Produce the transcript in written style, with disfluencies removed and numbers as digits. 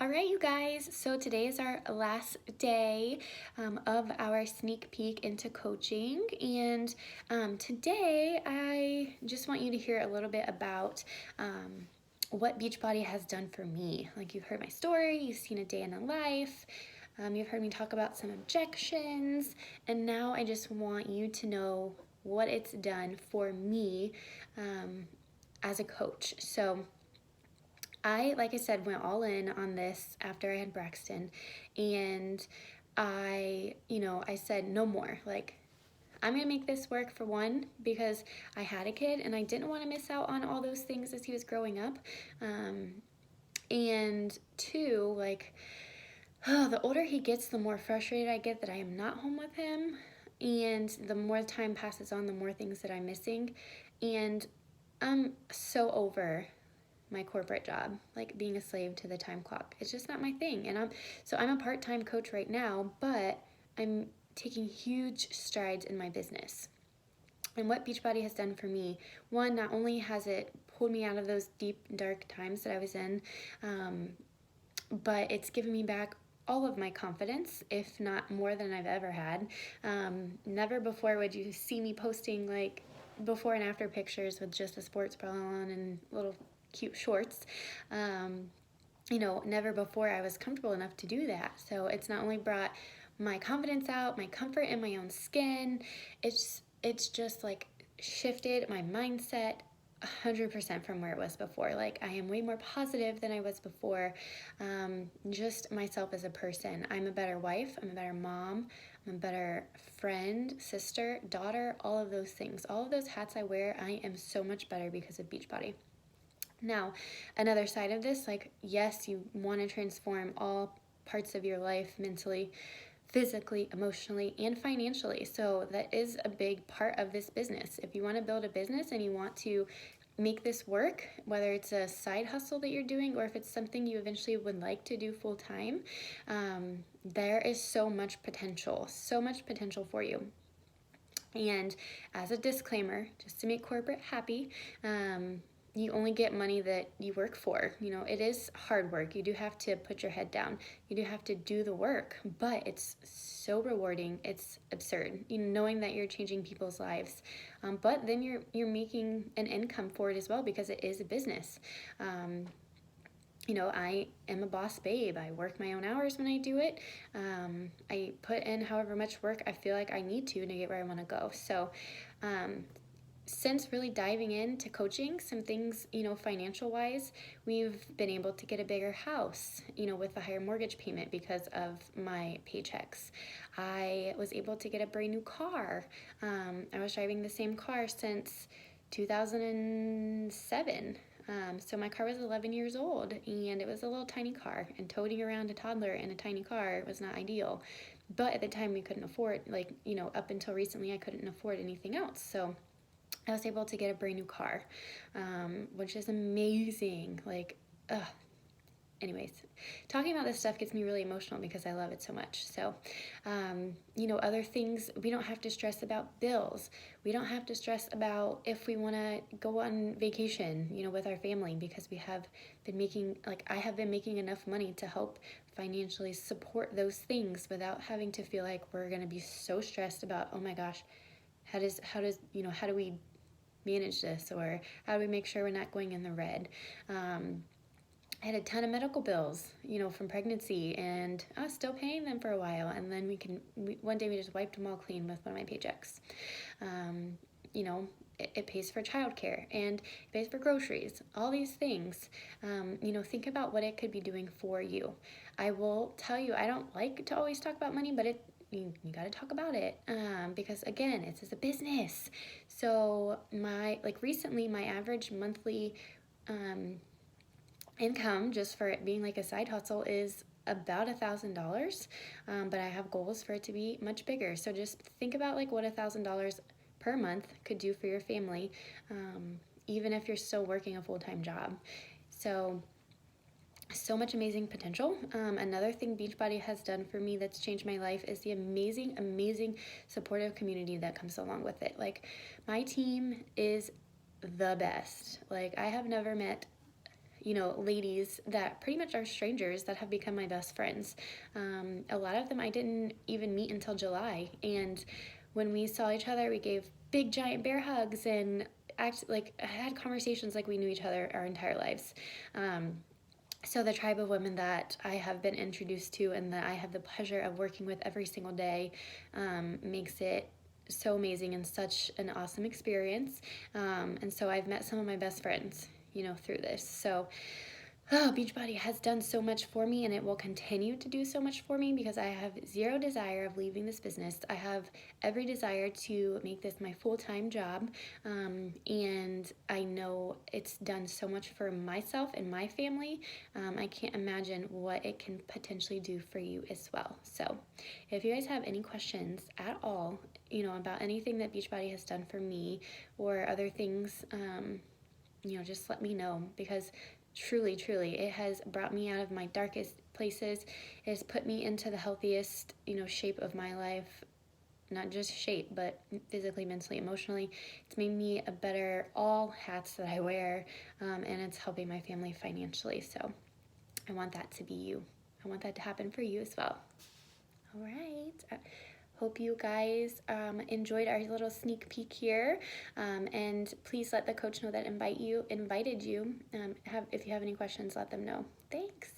All right, you guys, so today is our last day of our sneak peek into coaching. And today I just want you to hear a little bit about what Beachbody has done for me. Like, you've heard my story, you've seen a day in the life, you've heard me talk about some objections, and now I just want you to know what it's done for me as a coach. So like I said, went all in on this after I had Braxton, and I said no more. Like, I'm gonna make this work, for one, because I had a kid and I didn't want to miss out on all those things as he was growing up. And two, like, the older he gets, the more frustrated I get that I am not home with him. And the more time passes on, the more things that I'm missing. And I'm so over my corporate job, like being a slave to the time clock. It's just not my thing. And I'm a part-time coach right now, but I'm taking huge strides in my business. And what Beachbody has done for me, one, not only has it pulled me out of those deep, dark times that I was in, but it's given me back all of my confidence, if not more than I've ever had. Never before would you see me posting like before and after pictures with just a sports bra on and little cute shorts. Never before I was comfortable enough to do that. So it's not only brought my confidence out, my comfort in my own skin, it's just like shifted my mindset 100% from where it was before. Like, I am way more positive than I was before. Just myself as a person. I'm a better wife, I'm a better mom, I'm a better friend, sister, daughter, all of those things. All of those hats I wear, I am so much better because of Beachbody. Now, another side of this, like, yes, you want to transform all parts of your life mentally, physically, emotionally, and financially. So that is a big part of this business. If you want to build a business and you want to make this work, whether it's a side hustle that you're doing or if it's something you eventually would like to do full time, there is so much potential for you. And as a disclaimer, just to make corporate happy, you only get money that you work for. It is hard work. You do have to put your head down. You do have to do the work, but it's so rewarding. It's absurd, knowing that you're changing people's lives. But then you're making an income for it as well, because it is a business. I am a boss babe. I work my own hours when I do it. I put in however much work I feel like I need to get where I want to go. So, since really diving into coaching, some things, financial wise, we've been able to get a bigger house, with a higher mortgage payment because of my paychecks. I was able to get a brand new car. I was driving the same car since 2007. So my car was 11 years old, and it was a little tiny car, and toting around a toddler in a tiny car was not ideal. But at the time, we couldn't afford, up until recently, I couldn't afford anything else. So I was able to get a brand new car, which is amazing. Anyways, talking about this stuff gets me really emotional because I love it so much. So, other things, we don't have to stress about bills. We don't have to stress about if we want to go on vacation, with our family, because I have been making enough money to help financially support those things without having to feel like we're going to be so stressed about, oh my gosh, how do we manage this, or how do we make sure we're not going in the red? I had a ton of medical bills, from pregnancy, and I was still paying them for a while. And then one day we just wiped them all clean with one of my paychecks. It pays for childcare, and it pays for groceries, all these things. Think about what it could be doing for you. I will tell you, I don't like to always talk about money, but you got to talk about it, because again, it's a business. So recently, my average monthly income, just for it being like a side hustle, is about $1,000, but I have goals for it to be much bigger. So just think about like what $1,000 per month could do for your family, even if you're still working a full-time job. So much amazing potential. Another thing Beachbody has done for me that's changed my life is the amazing supportive community that comes along with it. Like, my team is the best. Like, I have never met ladies that pretty much are strangers that have become my best friends. A lot of them I didn't even meet until July. And when we saw each other, we gave big giant bear hugs and had conversations like we knew each other our entire lives. So the tribe of women that I have been introduced to and that I have the pleasure of working with every single day makes it so amazing and such an awesome experience. And so I've met some of my best friends, through this. So Beachbody has done so much for me, and it will continue to do so much for me because I have zero desire of leaving this business. I have every desire to make this my full-time job, and I know it's done so much for myself and my family. I can't imagine what it can potentially do for you as well. So if you guys have any questions at all, about anything that Beachbody has done for me or other things, just let me know, because truly, truly, it has brought me out of my darkest places. It has put me into the healthiest, shape of my life. Not just shape, but physically, mentally, emotionally. It's made me a better all hats that I wear, and it's helping my family financially. So I want that to be you. I want that to happen for you as well. All right. Hope you guys enjoyed our little sneak peek here, and please let the coach know that invited you. If you have any questions, let them know. Thanks.